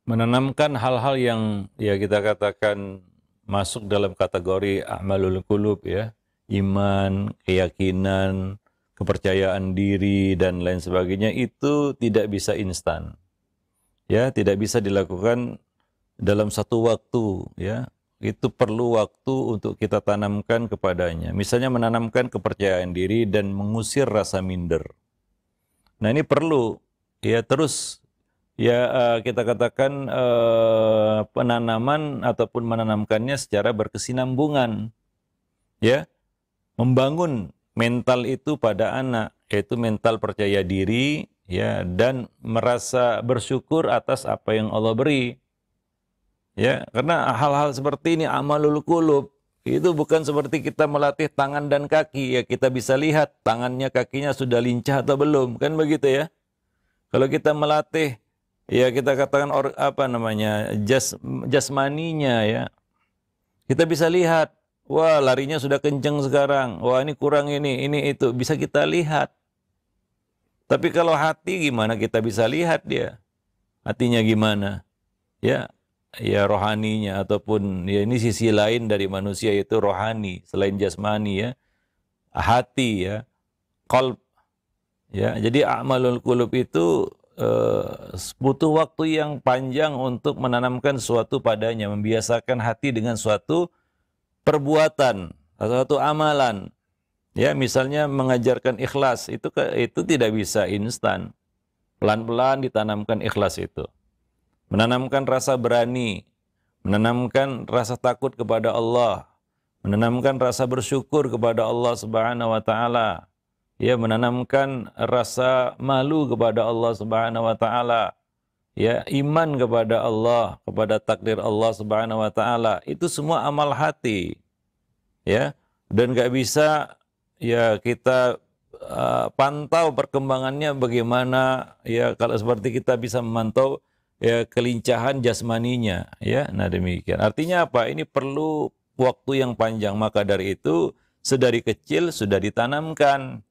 menanamkan hal-hal yang ya kita katakan masuk dalam kategori a'malul qulub ya, iman, keyakinan, kepercayaan diri dan lain sebagainya, itu tidak bisa instan. Ya, tidak bisa dilakukan dalam satu waktu ya. Itu perlu waktu untuk kita tanamkan kepadanya. Misalnya menanamkan kepercayaan diri dan mengusir rasa minder. Nah, ini perlu ya terus ya kita katakan penanaman ataupun menanamkannya secara berkesinambungan ya, membangun mental itu pada anak, yaitu mental percaya diri ya, dan merasa bersyukur atas apa yang Allah beri ya, karena hal-hal seperti ini amalul qulub Itu bukan seperti kita melatih tangan dan kaki. Ya kita bisa lihat tangannya, kakinya sudah lincah atau belum. Kan begitu ya. Kalau kita melatih, ya kita katakan jasmaninya ya. Kita bisa lihat, wah larinya sudah kenceng sekarang. Wah ini kurang ini itu. Bisa kita lihat. Tapi kalau hati gimana kita bisa lihat dia? Hatinya gimana? Ya, ya rohaninya ataupun ya ini sisi lain dari manusia itu rohani selain jasmani ya, hati ya, qalb ya. Jadi a'malul qulub itu butuh waktu yang panjang untuk menanamkan sesuatu padanya, membiasakan hati dengan suatu perbuatan atau suatu amalan. Ya, misalnya mengajarkan ikhlas itu tidak bisa instan. Pelan-pelan ditanamkan ikhlas itu. Menanamkan rasa berani, menanamkan rasa takut kepada Allah, menanamkan rasa bersyukur kepada Allah Subhanahu wa taala. Ya, menanamkan rasa malu kepada Allah Subhanahu wa taala. Ya, iman kepada Allah, kepada takdir Allah Subhanahu wa taala. Itu semua amal hati. Ya, dan nggak bisa ya kita pantau perkembangannya bagaimana ya kalau seperti kita bisa memantau ya kelincahan jasmaninya ya. Nah demikian. Artinya apa? Ini perlu waktu yang panjang. Maka dari itu sedari kecil sudah ditanamkan.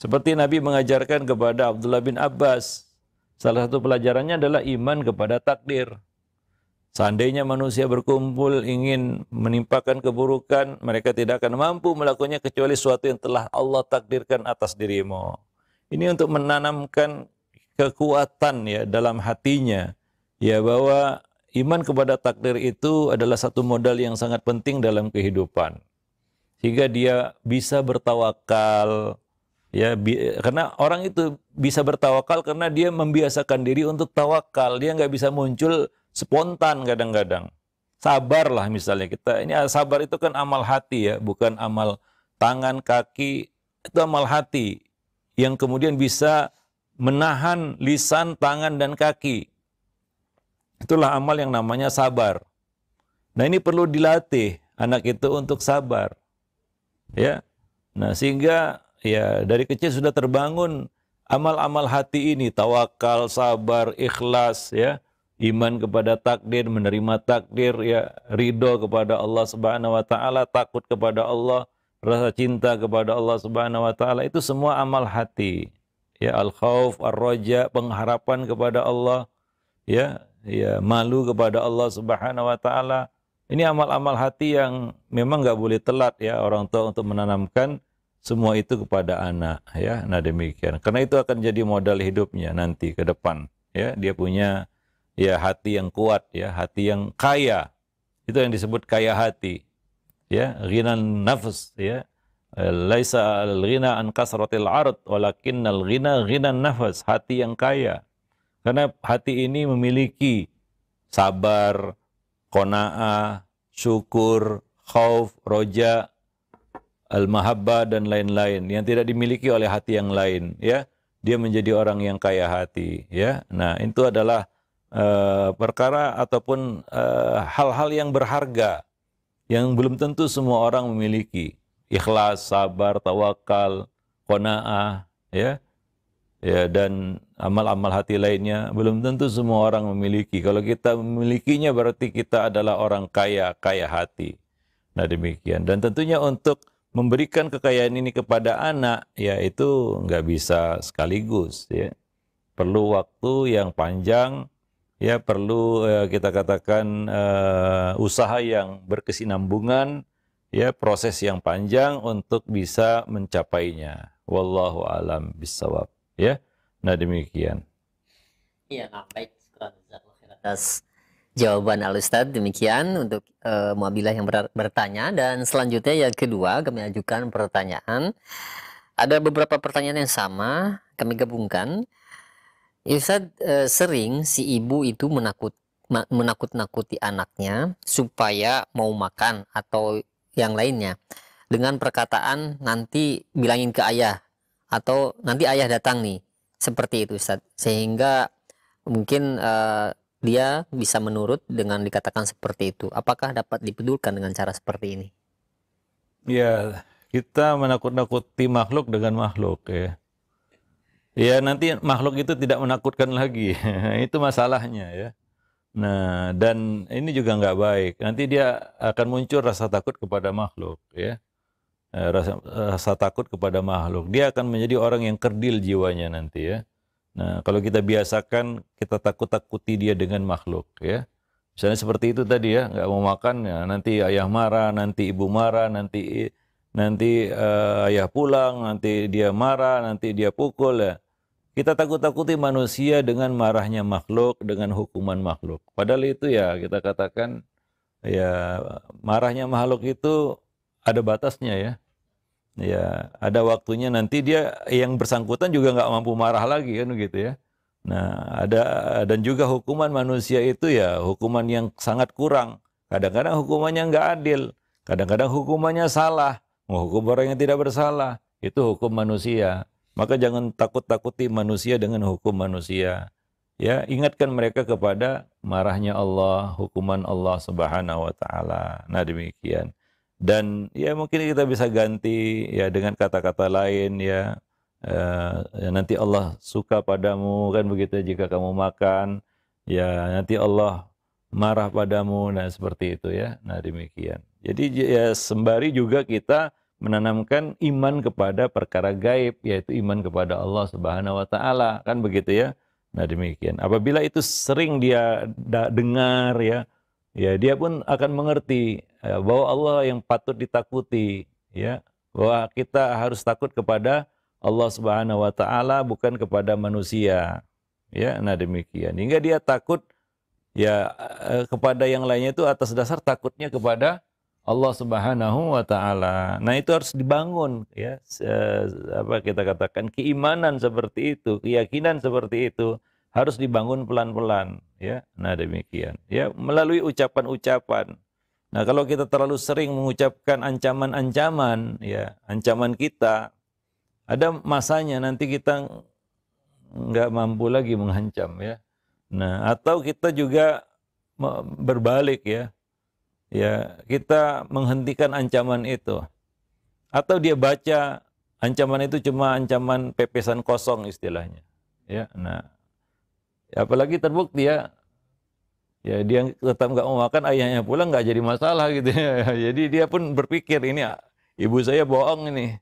Seperti Nabi mengajarkan kepada Abdullah bin Abbas. Salah satu pelajarannya adalah iman kepada takdir. Seandainya manusia berkumpul ingin menimpakan keburukan, mereka tidak akan mampu melakukannya kecuali sesuatu yang telah Allah takdirkan atas dirimu. Ini untuk menanamkan kekuatan ya dalam hatinya ya bahwa iman kepada takdir itu adalah satu modal yang sangat penting dalam kehidupan. Sehingga dia bisa bertawakal ya karena orang itu bisa bertawakal karena dia membiasakan diri untuk tawakal. Dia nggak bisa muncul spontan kadang-kadang. Sabarlah misalnya sabar itu kan amal hati ya, bukan amal tangan, kaki, itu amal hati yang kemudian bisa menahan lisan, tangan, dan kaki. Itulah amal yang namanya sabar. Nah ini perlu dilatih anak itu untuk sabar. Ya, nah sehingga ya dari kecil sudah terbangun amal-amal hati ini, tawakal, sabar, ikhlas, ya, iman kepada takdir, menerima takdir, ya, ridho kepada Allah Subhanahu wa taala, takut kepada Allah, rasa cinta kepada Allah Subhanahu wa taala, itu semua amal hati. Ya, al-khauf, ar-raja, pengharapan kepada Allah, ya, ya, malu kepada Allah Subhanahu wa taala. Ini amal-amal hati yang memang nggak boleh telat ya orang tua untuk menanamkan semua itu kepada anak ya. Nah demikian. Karena itu akan jadi modal hidupnya nanti ke depan ya. Dia punya ya hati yang kuat ya, hati yang kaya. Itu yang disebut kaya hati. Ya, ghinan nafs ya. Laisa al-ghina an kasratil ard walakinnal ghina ghinan nafs, hati yang kaya. Karena hati ini memiliki sabar, qanaah, syukur, khauf, roja, al-mahabbah dan lain-lain yang tidak dimiliki oleh hati yang lain ya. Dia menjadi orang yang kaya hati ya. Nah, itu adalah perkara ataupun hal-hal yang berharga yang belum tentu semua orang memiliki. Ikhlas, sabar, tawakal, qanaah ya. Ya, dan amal-amal hati lainnya belum tentu semua orang memiliki. Kalau kita memilikinya berarti kita adalah orang kaya, kaya hati. Nah demikian. Dan tentunya untuk memberikan kekayaan ini kepada anak, ya itu nggak bisa sekaligus. Ya. Perlu waktu yang panjang, ya perlu kita katakan usaha yang berkesinambungan, ya proses yang panjang untuk bisa mencapainya. Wallahu a'lam bishawab. Ya, nah demikian. Iya, nah baik. Atas jawaban Al-Ustadz demikian untuk Muabilah yang bertanya. Dan selanjutnya yang kedua kami ajukan pertanyaan. Ada beberapa pertanyaan yang sama kami gabungkan. Ustadz, sering si ibu itu menakut-nakuti anaknya supaya mau makan atau yang lainnya dengan perkataan nanti bilangin ke ayah atau nanti ayah datang nih, seperti itu Ustadz. Sehingga mungkin dia bisa menurut dengan dikatakan seperti itu. Apakah dapat dipedulkan dengan cara seperti ini? Ya, kita menakut-nakuti makhluk dengan makhluk ya. Ya nanti makhluk itu tidak menakutkan lagi, itu masalahnya ya. Nah, dan ini juga nggak baik. Nanti dia akan muncul rasa takut kepada makhluk ya. Rasa takut kepada makhluk. Dia akan menjadi orang yang kerdil jiwanya nanti ya. Nah, kalau kita biasakan kita takut-takuti dia dengan makhluk ya. Misalnya seperti itu tadi ya, nggak mau makan ya, nanti ayah marah, nanti ibu marah, nanti ayah pulang, nanti dia marah, nanti dia pukul ya. Kita takut-takuti manusia dengan marahnya makhluk, dengan hukuman makhluk. Padahal itu ya kita katakan ya marahnya makhluk itu ada batasnya ya. Ya, ada waktunya nanti dia yang bersangkutan juga nggak mampu marah lagi kan gitu ya. Nah, dan juga hukuman manusia itu ya hukuman yang sangat kurang. Kadang-kadang hukumannya nggak adil, kadang-kadang hukumannya salah, menghukum orang yang tidak bersalah. Itu hukum manusia. Maka jangan takut-takuti manusia dengan hukum manusia. Ya, ingatkan mereka kepada marahnya Allah, hukuman Allah Subhanahu wa taala. Nah, demikian. Dan ya mungkin kita bisa ganti ya dengan kata-kata lain ya. Ya nanti Allah suka padamu kan begitu jika kamu makan. Ya nanti Allah marah padamu. Nah seperti itu ya. Nah demikian. Jadi ya sembari juga kita menanamkan iman kepada perkara gaib, yaitu iman kepada Allah Subhanahu wa taala kan begitu ya. Nah demikian. Apabila itu sering dia dengar ya, ya dia pun akan mengerti bahwa Allah yang patut ditakuti ya, bahwa kita harus takut kepada Allah Subhanahu wa taala bukan kepada manusia ya. Nah demikian hingga dia takut ya kepada yang lainnya itu atas dasar takutnya kepada Allah Subhanahu wa taala. Nah itu harus dibangun ya, apa kita katakan keimanan seperti itu, keyakinan seperti itu harus dibangun pelan-pelan ya. Nah demikian ya, melalui ucapan-ucapan. Nah kalau kita terlalu sering mengucapkan ancaman-ancaman ya, ancaman kita, ada masanya nanti kita nggak mampu lagi mengancam ya. Nah atau kita juga berbalik ya, ya kita menghentikan ancaman itu. Atau dia baca ancaman itu cuma ancaman pepesan kosong istilahnya ya. Nah apalagi terbukti ya, ya dia tetap nggak mau makan, ayahnya pulang nggak jadi masalah gitu ya. Jadi dia pun berpikir ini ibu saya bohong ini.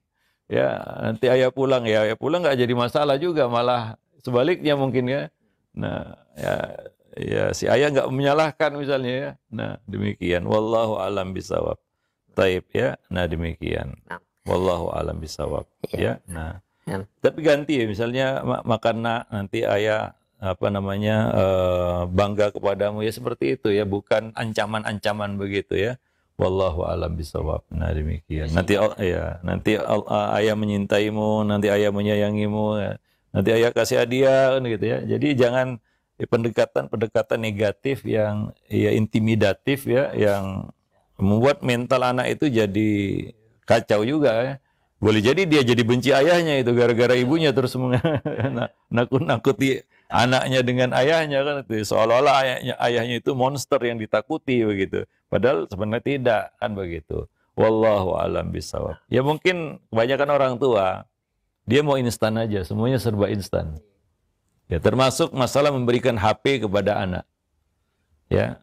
Ya nanti ayah pulang ya, ayah pulang nggak jadi masalah juga, malah sebaliknya mungkin ya. Nah ya si ayah nggak menyalahkan misalnya ya. Nah demikian. Wallahu alam bisawab. Taib ya. Nah demikian. Wallahu alam bisawab. Ya. Nah. Tapi ganti ya misalnya makan nanti ayah apa namanya bangga kepadamu ya seperti itu ya, bukan ancaman-ancaman begitu ya. Wallahu alam bisawab. Nah demikian. Nanti ya nanti ayah menyintaimu, nanti ayah menyayangimu ya. Nanti ayah kasih hadiah kan gitu ya. Jadi jangan pendekatan-pendekatan negatif yang ya intimidatif ya, yang membuat mental anak itu jadi kacau juga ya. Boleh jadi dia jadi benci ayahnya itu gara-gara ibunya terus nakut-nakuti anaknya dengan ayahnya kan itu, seolah-olah ayahnya itu monster yang ditakuti begitu. Padahal sebenarnya tidak kan begitu. Wallahu alam bisawab. Ya mungkin kebanyakan orang tua dia mau instan aja, semuanya serba instan. Ya termasuk masalah memberikan HP kepada anak. Ya.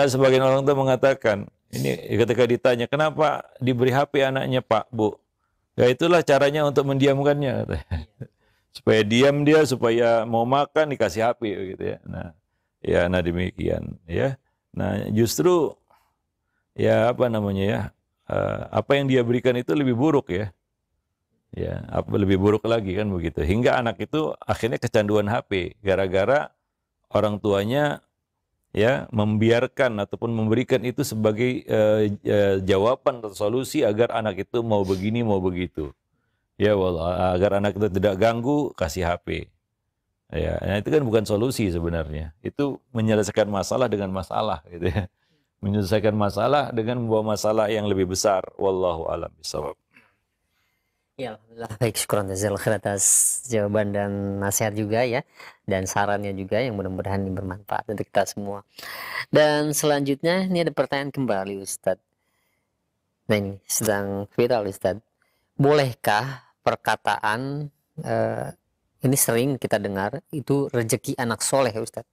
Sebagian orang tua mengatakan, ini ketika ditanya, kenapa diberi HP anaknya Pak, Bu? Ya itulah caranya untuk mendiamkannya. Supaya diam dia, supaya mau makan dikasih HP gitu ya. Nah demikian ya. Nah justru ya apa namanya ya, apa yang dia berikan itu lebih buruk ya. Ya, apa lebih buruk lagi kan begitu. Hingga anak itu akhirnya kecanduan HP gara-gara orang tuanya ya membiarkan ataupun memberikan itu sebagai jawaban atau solusi agar anak itu mau begini mau begitu ya, wallah, agar anak itu tidak ganggu kasih HP ya. Nah, itu kan bukan solusi sebenarnya, itu menyelesaikan masalah dengan masalah gitu ya, menyelesaikan masalah dengan membawa masalah yang lebih besar. Wallahu a'lam bishawab. Ya, alhamdulillah. Baik, syukuran jazakallahu khair atas jawaban dan nasihat juga ya, dan sarannya juga yang mudah-mudahan ini bermanfaat untuk kita semua. Dan selanjutnya ini ada pertanyaan kembali Ustadz. Nah ini sedang viral Ustadz. Bolehkah perkataan ini sering kita dengar itu rezeki anak soleh Ustadz?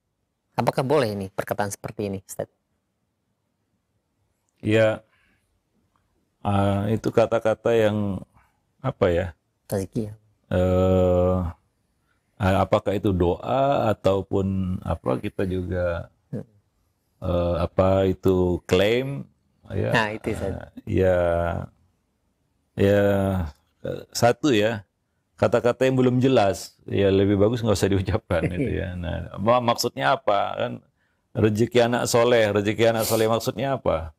Apakah boleh ini perkataan seperti ini Ustadz? Ya, itu kata-kata yang apa ya? Rezeki ya. Apakah itu doa ataupun apa, kita juga apa itu klaim ya? Nah itu Ustadz. Ya satu ya, kata-kata yang belum jelas ya lebih bagus nggak usah diucapkan itu ya. Nah, maksudnya apa kan? Rezeki anak soleh maksudnya apa?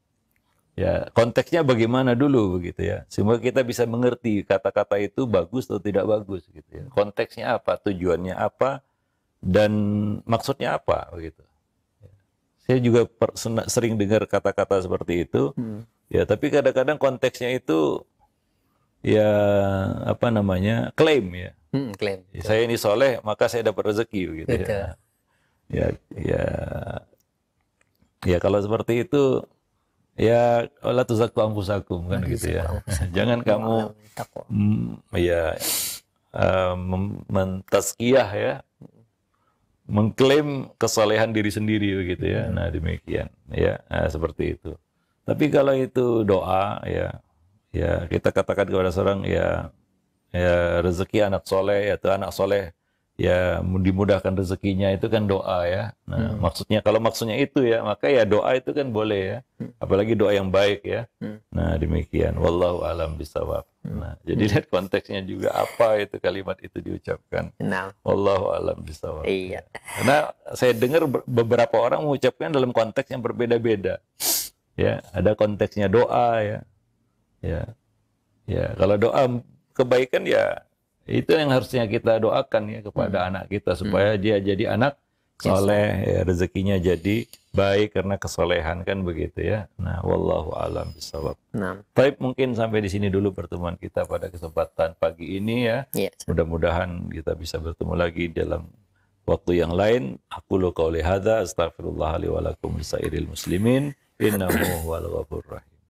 Ya, konteksnya bagaimana dulu begitu ya, sehingga kita bisa mengerti kata-kata itu bagus atau tidak bagus gitu ya. Konteksnya apa, tujuannya apa, dan maksudnya apa begitu. Saya juga sering dengar kata-kata seperti itu, ya. Tapi kadang-kadang konteksnya itu ya apa namanya, klaim ya. Klaim. Saya ini soleh maka saya dapat rezeki begitu ya. Ya kalau seperti itu. Ya, la tuzakku anfusakum kan gitu ya. Jangan kamu mentazkiyah ya, mengklaim kesalehan diri sendiri begitu ya. Nah, demikian ya. Nah, seperti itu. Tapi kalau itu doa ya kita katakan kepada seorang ya rezeki anak soleh atau anak soleh ya dimudahkan rezekinya, itu kan doa ya. Nah, maksudnya kalau maksudnya itu ya, maka ya doa itu kan boleh ya. Apalagi doa yang baik ya. Nah, demikian. Wallahu alam bisawab. Nah, jadi lihat konteksnya juga apa itu kalimat itu diucapkan. Nah. Wallahu alam bisawab. Iya. Karena saya dengar beberapa orang mengucapkan dalam konteks yang berbeda-beda. Ya, ada konteksnya doa ya. Ya, kalau doa kebaikan ya itu yang harusnya kita doakan ya kepada anak kita supaya dia jadi anak soleh, ya, rezekinya jadi baik karena kesolehan kan begitu ya. Nah, wallahu alam bisawab. Nah. Baik, mungkin sampai di sini dulu pertemuan kita pada kesempatan pagi ini ya. Mudah-mudahan kita bisa bertemu lagi dalam waktu yang lain. Aqulu qouli hadza astaghfirullah li wa lakum lisairil muslimin innahu huwal ghafurur rahim.